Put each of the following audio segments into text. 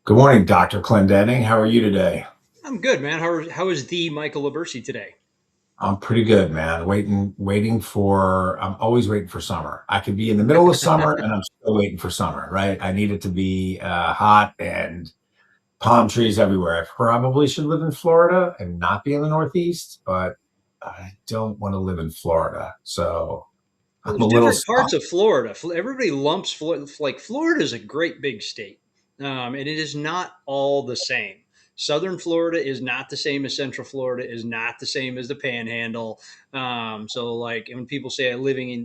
Good morning, Dr. Clendenning. How are you today? I'm good, man. How is the Michael Libercci today? I'm pretty good, man. I'm always waiting for summer. I could be in the middle of summer and I'm still waiting for summer, right? I need it to be hot and palm trees everywhere. I probably should live in Florida and not be in the Northeast, but I don't want to live in Florida. So Well, I'm there's a little different stuck. parts of Florida. Everybody lumps Florida, like Florida is a great big state, and it is not all the same. Southern Florida is not the same as Central Florida, is not the same as the Panhandle. So, like, when people say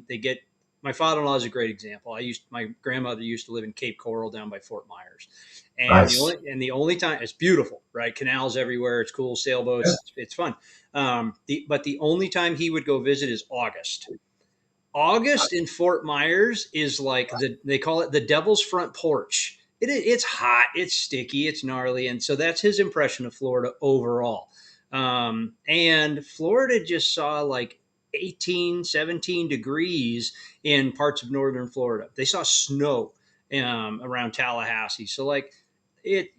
they get. My father-in-law is a great example. My grandmother used to live in Cape Coral down by Fort Myers, and Nice. the only time it's beautiful, right? Canals everywhere. It's cool, sailboats. It's fun. But the only time he would go visit is August in Fort Myers is like they call it the devil's front porch. It's hot, it's sticky, it's gnarly, and so that's his impression of Florida overall. And Florida just saw like 18, 17 degrees in parts of northern Florida. They saw snow around Tallahassee. So like it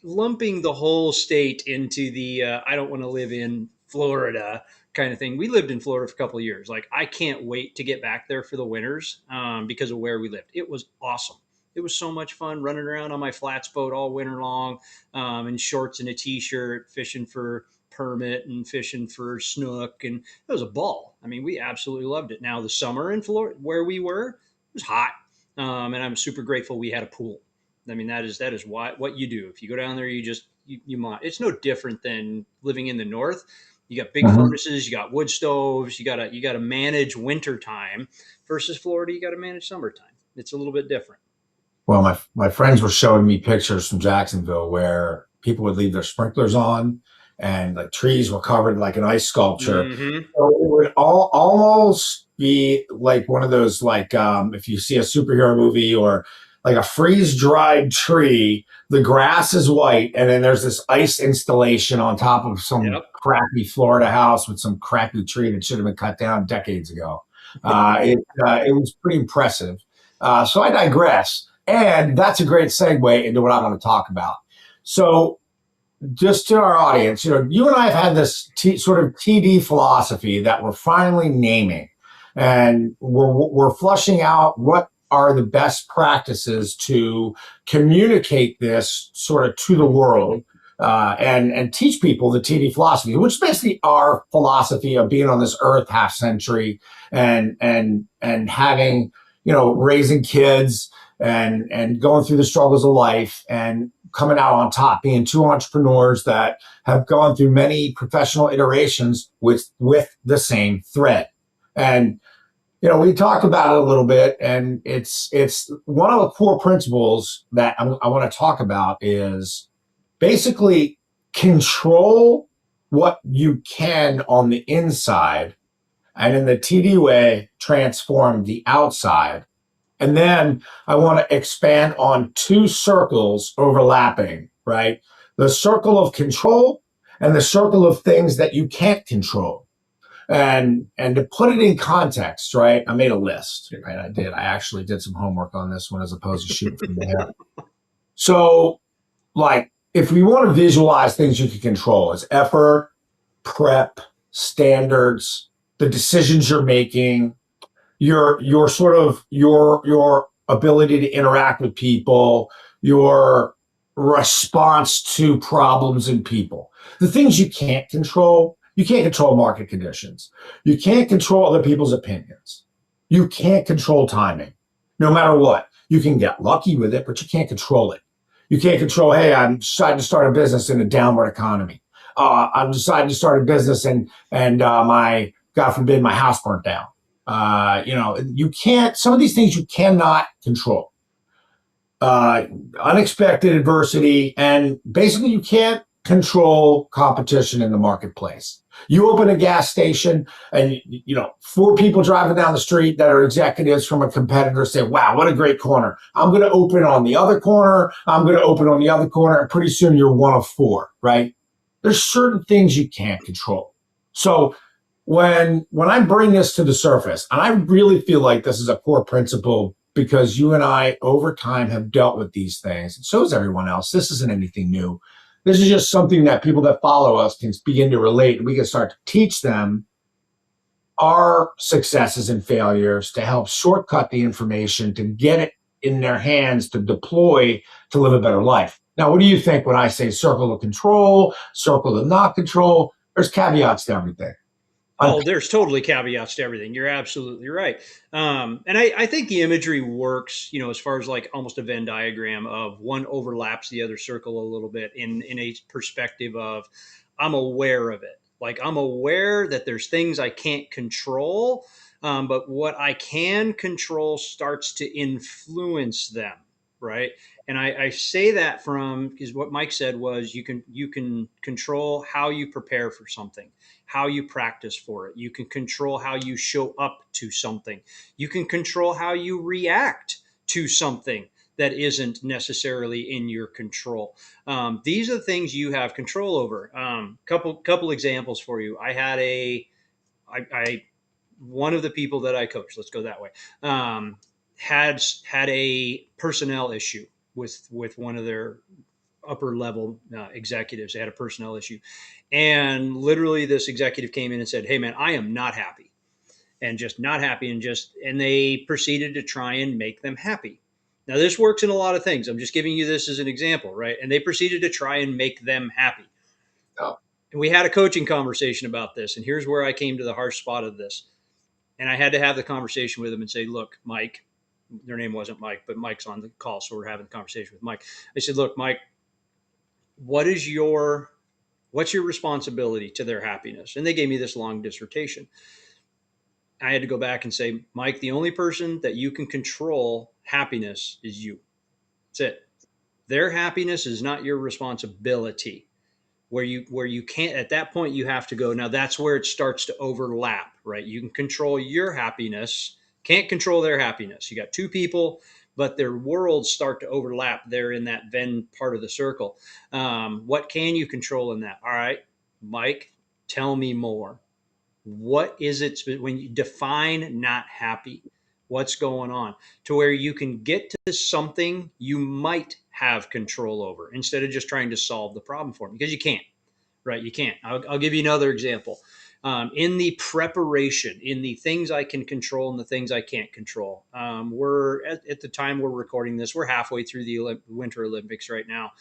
lumping the whole state into the I don't want to live in Florida kind of thing. We lived in Florida for a couple of years. Like I can't wait to get back there for the winters because of where we lived. It was awesome. It was so much fun running around on my flats boat all winter long in shorts and a t-shirt, fishing for permit and fishing for snook, and it was a ball. I mean, we absolutely loved it. Now the summer in Florida, where we were, it was hot, and I'm super grateful we had a pool. I mean, that is what you do. If you go down there, you might. It's no different than living in the north. You got big Mhm. furnaces, you got wood stoves, you gotta manage winter time versus Florida, you gotta manage summertime. It's a little bit different. Well, my friends were showing me pictures from Jacksonville where people would leave their sprinklers on and like trees were covered like an ice sculpture. Mm-hmm. So it would almost be like one of those if you see a superhero movie or like a freeze dried tree, the grass is white and then there's this ice installation on top of some Yep. crappy Florida house with some crappy tree that should have been cut down decades ago. It was pretty impressive. So I digress. And that's a great segue into what I want to talk about. So, just to our audience, you and I have had this sort of TD philosophy that we're finally naming, and we're flushing out what are the best practices to communicate this sort of to the world. And teach people the TD philosophy, which is basically our philosophy of being on this earth half century and having raising kids and going through the struggles of life and coming out on top, being two entrepreneurs that have gone through many professional iterations with the same thread. And we talked about it a little bit, and it's one of the core principles that I want to talk about is basically control what you can on the inside, and in the TD way, transform the outside. And then I want to expand on two circles overlapping, right? The circle of control and the circle of things that you can't control. And to put it in context, right? I made a list, right? I did. I actually did some homework on this one as opposed to shooting from the hip. So, like, if we want to visualize things you can control, it's effort, prep, standards, the decisions you're making, your sort of your ability to interact with people, your response to problems and people. The things you can't control market conditions. You can't control other people's opinions. You can't control timing, no matter what. You can get lucky with it, but you can't control it. You can't control, hey, I'm deciding to start a business in a downward economy. I'm deciding to start a business and my, God forbid, my house burnt down. You can't, some of these things you cannot control. Uh, Unexpected adversity, and basically you can't control competition in the marketplace. You open a gas station and, four people driving down the street that are executives from a competitor say, wow, what a great corner. I'm going to open on the other corner. I'm going to open on the other corner. And pretty soon you're one of four, right? There's certain things you can't control. So when I bring this to the surface, and I really feel like this is a core principle because you and I over time have dealt with these things. And so is everyone else. This isn't anything new. This is just something that people that follow us can begin to relate. And we can start to teach them our successes and failures to help shortcut the information, to get it in their hands, to deploy to live a better life. Now, what do you think when I say circle of control, circle of not control? There's caveats to everything. Oh, there's totally caveats to everything. You're absolutely right. And I think the imagery works, as far as like almost a Venn diagram of one overlaps the other circle a little bit in a perspective of I'm aware of it. Like I'm aware that there's things I can't control, but what I can control starts to influence them, right? And I say that from because what Mike said was you can control how you prepare for something, how you practice for it. You can control how you show up to something. You can control how you react to something that isn't necessarily in your control. These are the things you have control over. Couple examples for you. I one of the people that I coach, let's go that way, had a personnel issue with one of their upper level executives. They had a personnel issue, and literally this executive came in and said, "Hey man, I am not happy," and just not happy, and they proceeded to try and make them happy. Now this works in a lot of things. I'm just giving you this as an example, right? And they proceeded to try and make them happy. Oh, And we had a coaching conversation about this, and here's where I came to the harsh spot of this. And I had to have the conversation with him and say, "Look, Mike," their name wasn't Mike, but Mike's on the call, so we're having a conversation with Mike. I said, "Look, Mike, what is your what's your responsibility to their happiness?" And they gave me this long dissertation. I had to go back and say, "Mike, the only person that you can control happiness is you. That's it. Their happiness is not your responsibility." Where you can't, at that point you have to go, now that's where it starts to overlap, right? You can control your happiness, can't control their happiness. You got two people, but their worlds start to overlap. They're in that Venn part of the circle. What can you control in that? All right, Mike, tell me more. What is it when you define not happy? What's going on to where you can get to something you might have control over instead of just trying to solve the problem for them, because you can't, right? You can't. I'll give you another example. In the preparation, in the things I can control and the things I can't control. We're at the time we're recording this, we're halfway through the Winter Olympics right now.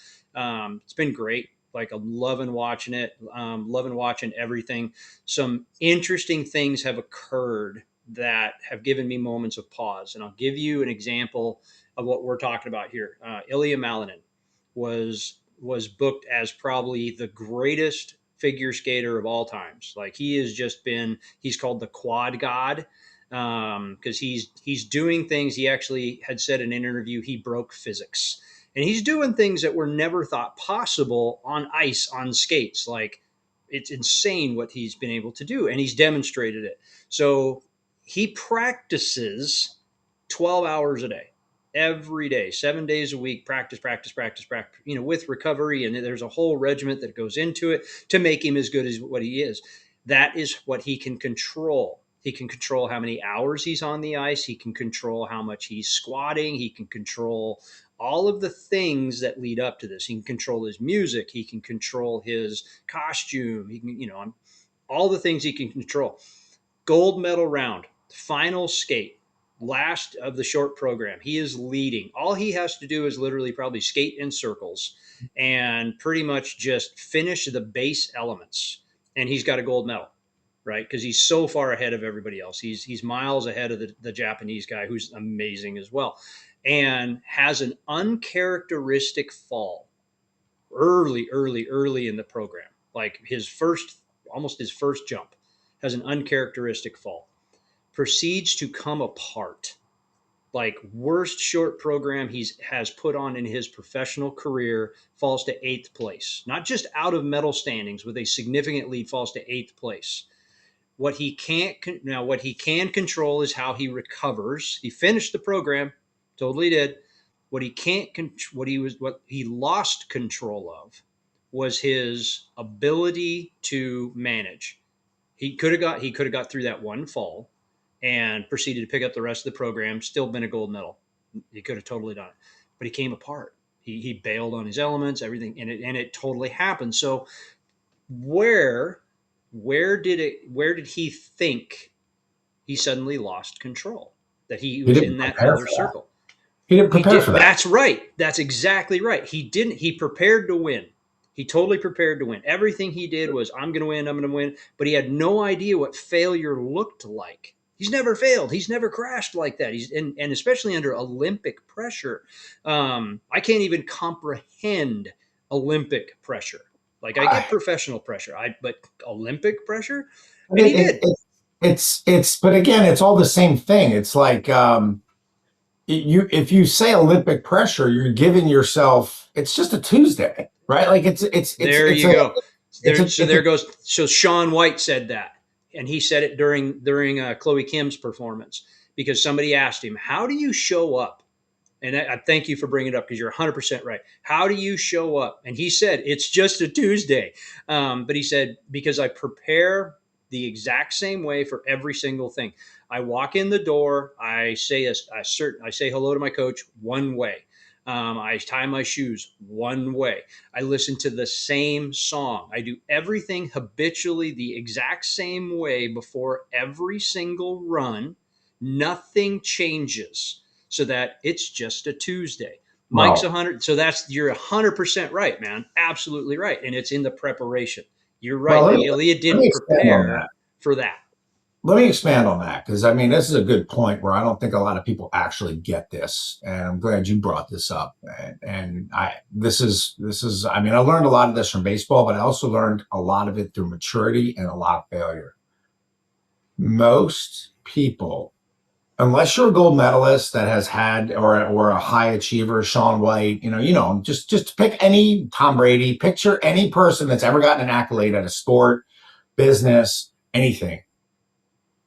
It's been great. Like I'm loving watching it, loving watching everything. Some interesting things have occurred that have given me moments of pause. And I'll give you an example of what we're talking about here. Ilya Malinin was booked as probably the greatest figure skater of all times. Like he has just been, he's called the quad god, because he's doing things. He actually had said in an interview he broke physics, and he's doing things that were never thought possible on ice on skates. Like it's insane what he's been able to do, and he's demonstrated it. So he practices 12 hours a day every day, 7 days a week, practice, practice, practice, practice, with recovery. And there's a whole regiment that goes into it to make him as good as what he is. That is what he can control. He can control how many hours he's on the ice. He can control how much he's squatting. He can control all of the things that lead up to this. He can control his music. He can control his costume. He can, all the things he can control. Gold medal round, final skate, last of the short program. He is leading. All he has to do is literally probably skate in circles and pretty much just finish the base elements. And he's got a gold medal, right? Because he's so far ahead of everybody else. He's miles ahead of the Japanese guy, who's amazing as well, and has an uncharacteristic fall early, early, early in the program. Like almost his first jump has an uncharacteristic fall, proceeds to come apart. Like worst short program he's has put on in his professional career, falls to eighth place. Not just out of medal standings with a significant lead, falls to eighth place. What he can control is how he recovers. He finished the program, totally did. What he can't, what he lost control of, was his ability to manage. He could have got through that one fall and proceeded to pick up the rest of the program, still been a gold medal. He could have totally done it, but he came apart. He bailed on his elements, everything, and it totally happened. So where where did he think he suddenly lost control? That he He was didn't in that prepare other for that. circle. He didn't He prepare for did. that. That's right. That's exactly right. He didn't. He prepared to win. He totally prepared to win. Everything he did was, I'm going to win. I'm going to win. But he had no idea what failure looked like. He's never failed. He's never crashed like that. And especially under Olympic pressure. I can't even comprehend Olympic pressure. Like I get I, professional pressure, but Olympic pressure, and he it, did. but again, it's all the same thing. It's like, you if you say Olympic pressure, you're giving yourself. It's just a Tuesday, right? Like There it's you a go. it's There, a so it's a there goes. So Shaun White said that, and he said it during Chloe Kim's performance because somebody asked him, "How do you show up?" And I thank you for bringing it up because you're 100% right. How do you show up? And he said, "It's just a Tuesday," but he said because I prepare the exact same way for every single thing. I walk in the door. I say hello to my coach one way. I tie my shoes one way. I listen to the same song. I do everything habitually the exact same way before every single run. Nothing changes so that it's just a Tuesday. Mike's well. 100. So you're 100% right, man. Absolutely right. And it's in the preparation. You're Well, right. Ilya let me didn't expand on prepare that. for that. Let me expand on that because I mean this is a good point where I don't think a lot of people actually get this, and I'm glad you brought this up. And I this is I mean I learned a lot of this from baseball, but I also learned a lot of it through maturity and a lot of failure. Most people, unless you're a gold medalist that has had or a high achiever, Shaun White, just pick any Tom Brady, picture any person that's ever gotten an accolade at a sport, business, anything.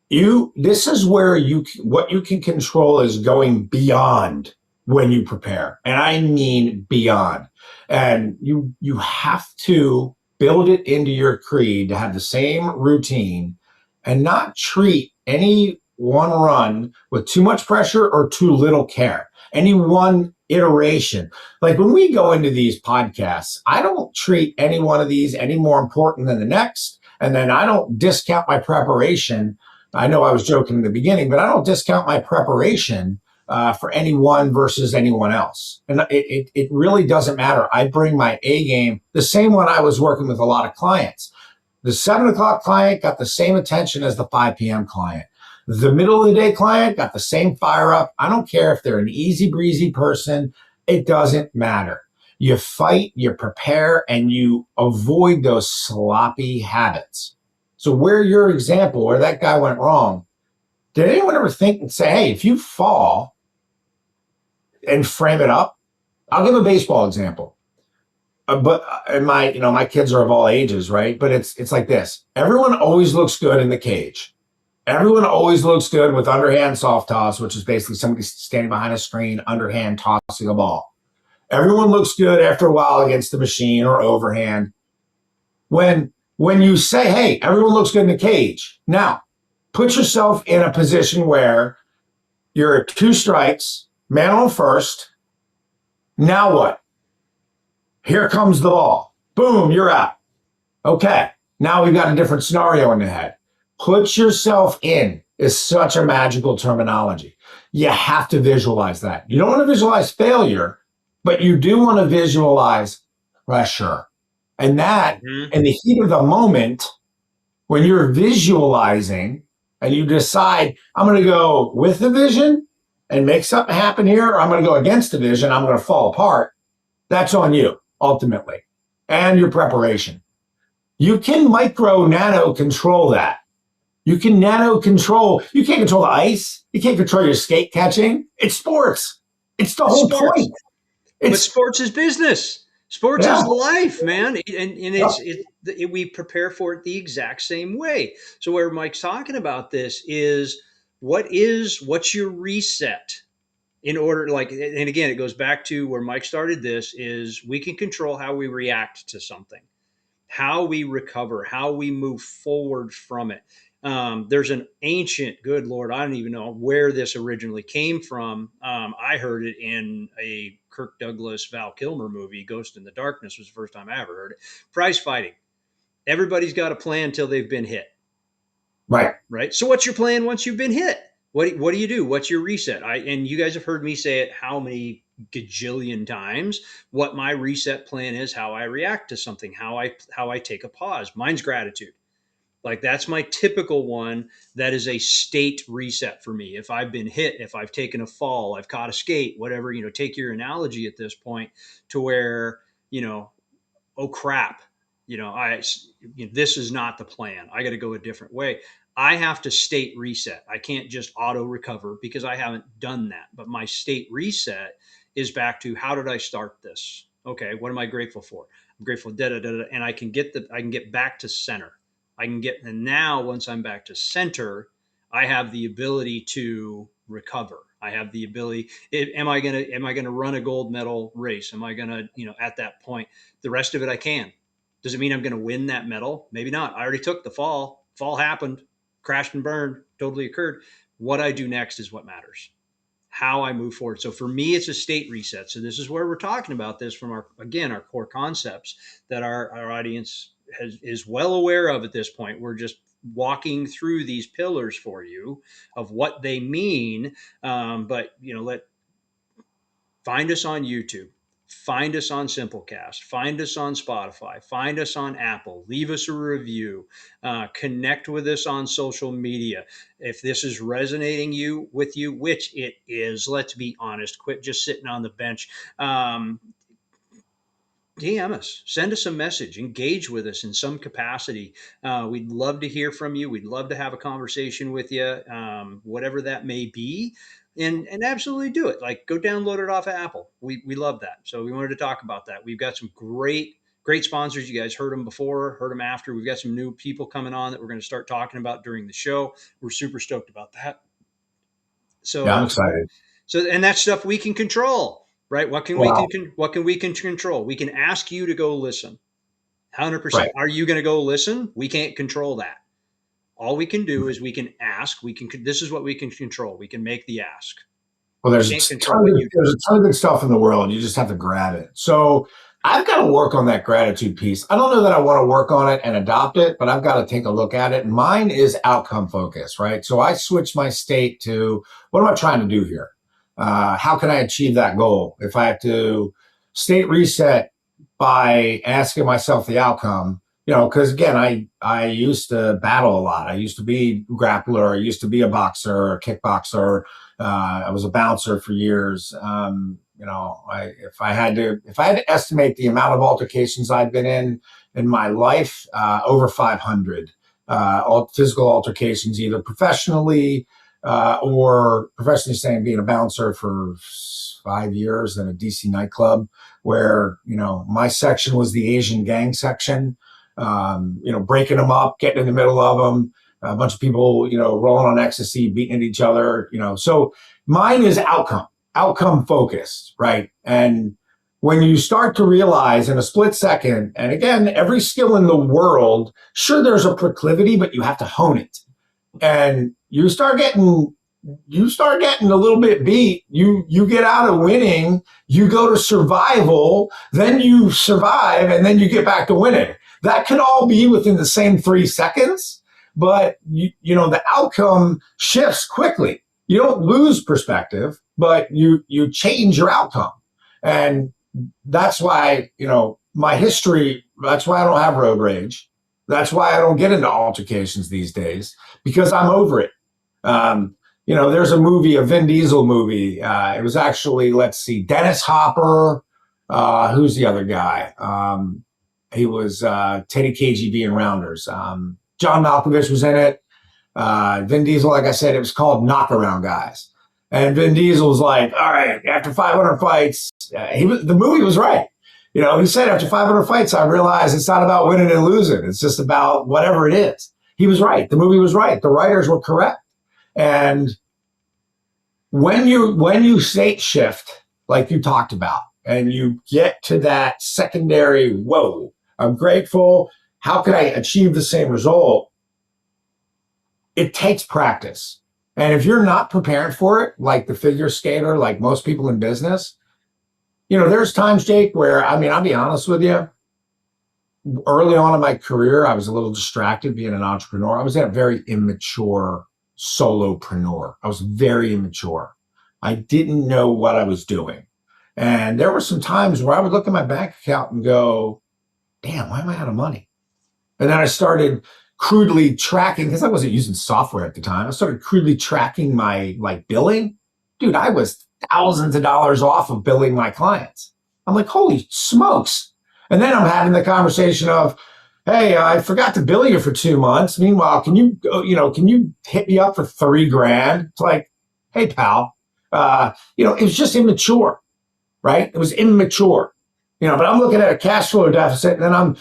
This is where what you can control is going beyond when you prepare, and I mean beyond. And you have to build it into your creed to have the same routine and not treat any one run with too much pressure or too little care. Any one iteration. Like when we go into these podcasts, I don't treat any one of these any more important than the next. And then I don't discount my preparation. I know I was joking in the beginning, but I don't discount my preparation for anyone versus anyone else. And it really doesn't matter. I bring my A game, the same one I was working with a lot of clients. The 7 o'clock client got the same attention as the 5 p.m. client. The middle of the day client got the same fire up. I don't care if they're an easy breezy person. It doesn't matter. You fight, you prepare, and you avoid those sloppy habits. So where your example, where that guy went wrong, did anyone ever think and say, hey, if you fall and frame it up, I'll give a baseball example. But and my kids are of all ages, right? But it's like this. Everyone always looks good in the cage. Everyone always looks good with underhand soft toss, which is basically somebody standing behind a screen, underhand tossing a ball. Everyone looks good after a while against the machine or overhand. When you say, hey, everyone looks good in the cage. Now, put yourself in a position where you're at 2 strikes, man on first. Now what? Here comes the ball. Boom, you're out. Okay, now we've got a different scenario in the head. Put yourself in is such a magical terminology. You have to visualize that. You don't want to visualize failure, but you do want to visualize pressure. And that, Mm-hmm. in the heat of the moment, when you're visualizing and you decide, I'm going to go with the vision and make something happen here, or I'm going to go against the vision, I'm going to fall apart, that's on you, ultimately, and your preparation. You can micro nano control that. You can nano control, you can't control the ice. You can't control your skate catching. It's sports. It's the whole Sports. point. But It's, sports is business. Sports yeah, is life, man, and yep. we prepare for it the exact same way. So where Mike's talking about this is what's your reset in order, like, and again it goes back to where Mike started. This is we can control how we react to something, how we recover, how we move forward from it. There's an ancient, good Lord, I don't even know where this originally came from. I heard it in a Kirk Douglas, Val Kilmer movie. Ghost in the Darkness was the first time I ever heard it. Prize fighting. Everybody's got a plan until they've been hit. Right. Right. So what's your plan once you've been hit? What do you do? What's your reset? And you guys have heard me say it how many gajillion times, what my reset plan is, how I react to something, how I take a pause. Mine's gratitude. Like that's my typical one. That is a state reset for me. If I've been hit, if I've taken a fall, I've caught a skate, whatever, take your analogy at this point to where, oh crap, this is not the plan. I got to go a different way. I have to state reset. I can't just auto recover because I haven't done that. But my state reset is back to how did I start this? Okay, what am I grateful for? I'm grateful, and I can get back to center. And now once I'm back to center, I have the ability to recover. I have the ability. Am I gonna run a gold medal race? Am I gonna, at that point, the rest of it I can. Does it mean I'm going to win that medal? Maybe not. I already took the fall. Fall happened, crashed and burned, totally occurred. What I do next is what matters. How I move forward. So for me, it's a state reset. So this is where we're talking about this from our core concepts that our audience is well aware of at this point. We're just walking through these pillars for you of what they mean. But find us on YouTube. Find us on Simplecast. Find us on Spotify. Find us on Apple. Leave us a review. Connect with us on social media. If this is resonating with you, which it is, let's be honest. Quit just sitting on the bench. DM us, send us a message, engage with us in some capacity. We'd love to hear from you. We'd love to have a conversation with you, whatever that may be. And absolutely do it. Like go download it off of Apple. We love that. So we wanted to talk about that. We've got some great sponsors. You guys heard them before, heard them after. We've got some new people coming on that we're going to start talking about during the show. We're super stoked about that. So yeah, I'm excited. And that's stuff we can control, right? What can we control? We can ask you to go listen. 100%. Right. Are you going to go listen? We can't control that. All we can do is we can ask. This is what we can control. We can make the ask. Well, there's a ton of good stuff in the world. You just have to grab it. So I've got to work on that gratitude piece. I don't know that I want to work on it and adopt it, but I've got to take a look at it. Mine is outcome focused, right? So I switched my state to what am I trying to do here? How can I achieve that goal? If I have to state reset by asking myself the outcome, because again, I used to battle a lot. I used to be a grappler. I used to be a boxer, a kickboxer. I was a bouncer for years. If I had to estimate the amount of altercations I've been in my life, over 500 physical altercations, either professionally or professionally saying being a bouncer for 5 years in a DC nightclub where, my section was the Asian gang section, breaking them up, getting in the middle of them, a bunch of people, rolling on ecstasy, beating at each other, so mine is outcome focused, right? And when you start to realize in a split second, and again, every skill in the world, sure, there's a proclivity, but you have to hone it. And you start getting a little bit beat, you get out of winning, you go to survival, then you survive, and then you get back to winning. That can all be within the same 3 seconds, but the outcome shifts quickly. You don't lose perspective, but you change your outcome. And that's why, my history, that's why I don't have road rage. That's why I don't get into altercations these days, because I'm over it. There's a movie, a Vin Diesel movie. It was actually, Dennis Hopper. Who's the other guy? He was Teddy KGB in Rounders. John Malkovich was in it. Vin Diesel, like I said, it was called Knockaround Guys. And Vin Diesel was like, all right, after 500 fights, the movie was right. He said, after 500 fights, I realized it's not about winning and losing. It's just about whatever it is. He was right. The movie was right. The writers were correct. And when you state shift, like you talked about, and you get to that secondary, whoa, I'm grateful. How can I achieve the same result? it takes practice. And if you're not prepared for it, like the figure skater, like most people in business, there's times, Jake, where, I mean, I'll be honest with you, early on in my career, I was a little distracted being an entrepreneur. I was a very immature solopreneur. I was very immature. I didn't know what I was doing. And there were some times where I would look at my bank account and go, damn, why am I out of money? And then I started crudely tracking, because I wasn't using software at the time. I started crudely tracking my billing. Dude, I was thousands of dollars off of billing my clients. I'm like, holy smokes. And then I'm having the conversation of, hey, I forgot to bill you for 2 months. Meanwhile, can you hit me up for $3,000? It's like, hey, pal, it was just immature, right? It was immature, but I'm looking at a cash flow deficit, and then I'm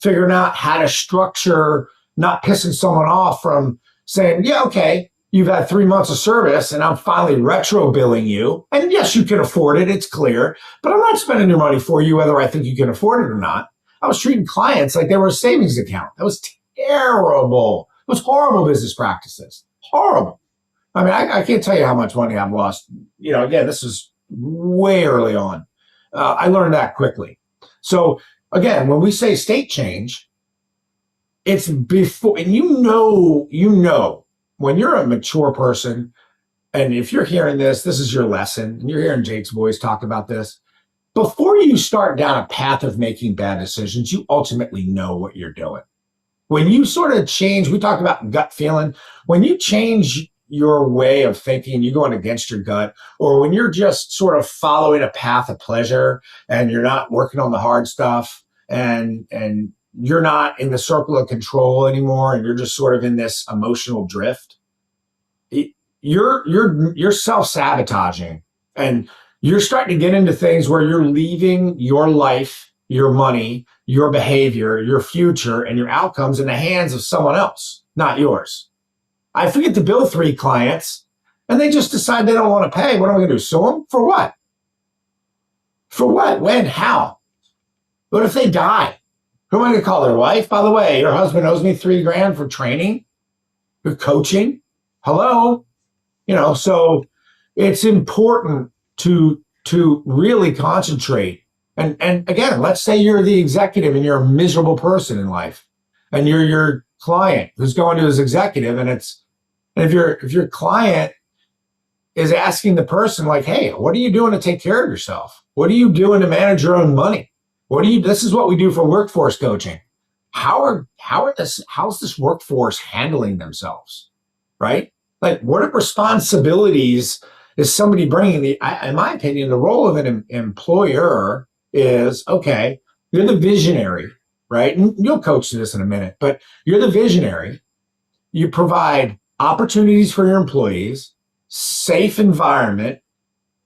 figuring out how to structure, not pissing someone off from saying, yeah, okay, you've had 3 months of service and I'm finally retro billing you. And yes, you can afford it. It's clear, but I'm not spending your money for you, whether I think you can afford it or not. I was treating clients like they were a savings account. That was terrible. It was horrible business practices. Horrible. I mean, I can't tell you how much money I've lost. Again, this is way early on. I learned that quickly. So again, when we say state change, it's before, and when you're a mature person, and if you're hearing this is your lesson, and you're hearing Jake's voice talk about this, before you start down a path of making bad decisions, you ultimately know what you're doing. When you sort of change, we talked about gut feeling, when you change your way of thinking, you're going against your gut, or when you're just sort of following a path of pleasure and you're not working on the hard stuff, and you're not in the circle of control anymore, and you're just sort of in this emotional drift, you're self-sabotaging, and you're starting to get into things where you're leaving your life, your money, your behavior, your future, and your outcomes in the hands of someone else, not yours. I forget to bill 3 clients, and they just decide they don't want to pay. What am I going to do? Sue them? For what? For what? When? How? What if they die? Who am I going to call? Their wife? By the way, your husband owes me $3,000 for training, for coaching. Hello? So it's important to really concentrate. And again, let's say you're the executive and you're a miserable person in life, and you're your client who's going to his executive, and if your client is asking the person like, hey, what are you doing to take care of yourself? What are you doing to manage your own money? This is what we do for workforce coaching. How's this workforce handling themselves? Right? Like, what responsibilities is somebody bringing? In my opinion, the role of an employer is, okay, you're the visionary, right? And you'll coach to this in a minute, but you're the visionary. You provide opportunities for your employees, safe environment,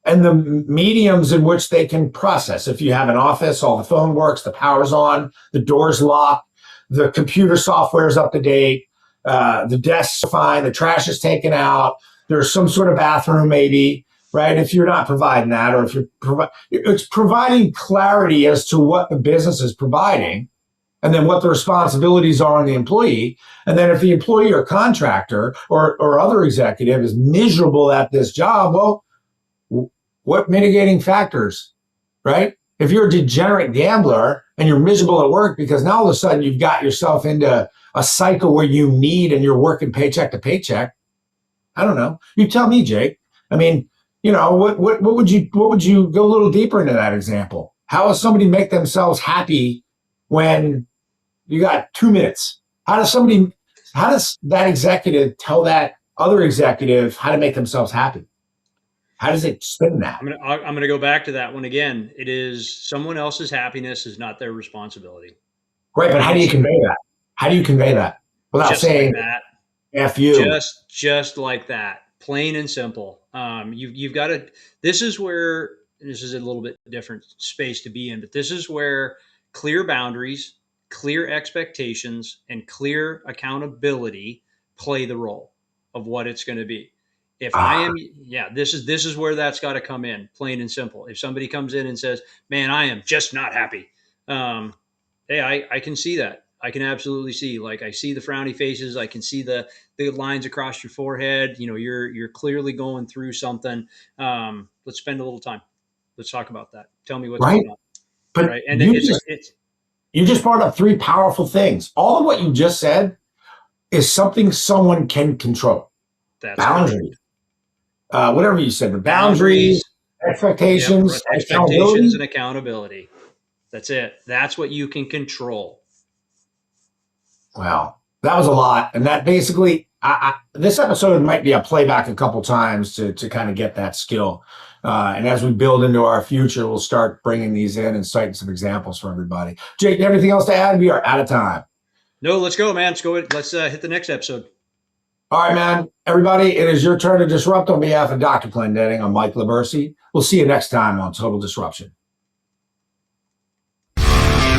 and the mediums in which they can process. If you have an office, all the phone works, the power's on, the door's locked, the computer software is up to date, the desk's fine, the trash is taken out, there's some sort of bathroom maybe, right? If you're not providing that, or if it's providing clarity as to what the business is providing, and then what the responsibilities are on the employee. And then if the employee or contractor or other executive is miserable at this job, well, what mitigating factors, right? If you're a degenerate gambler and you're miserable at work because now all of a sudden you've got yourself into a cycle where you need and you're working paycheck to paycheck, I don't know. You tell me, Jake. I mean, what would you go a little deeper into that example? How does somebody make themselves happy when you got 2 minutes? How does that executive tell that other executive how to make themselves happy? How does it spin that? I'm gonna go back to that one again. It is someone else's happiness is not their responsibility. Right, but how do you convey that? How do you convey that without Just saying like that. "F you"? Just like that, plain and simple. You've got to. This is where, and this is a little bit different space to be in, but this is where clear boundaries, clear expectations, and clear accountability play the role of what it's going to be. If I am, yeah, this is where that's got to come in, plain and simple. If somebody comes in and says, "Man, I am just not happy," hey, I can see that. I can absolutely see. Like I see the frowny faces. I can see the lines across your forehead. You know, you're clearly going through something. Let's spend a little time. Let's talk about that. Tell me what's right? going on. But Right, and it's you just brought up three powerful things. All of what you just said is something someone can control. that's correct. Boundaries, whatever you said, the boundaries, Boundaries. Yep. expectations, Expectations accountability. and accountability. That's it. That's what you can control. Well, that was a lot, and that basically, this episode might be a playback a couple times to kind of get that skill. And as we build into our future, we'll start bringing these in and citing some examples for everybody. Jake, anything else to add? We are out of time. No, let's go, man. Let's go. Let's hit the next episode. All right, man. Everybody, it is your turn to disrupt. On behalf of Dr. Clendenning, I'm Mike Libercci. We'll see you next time on Total Disruption.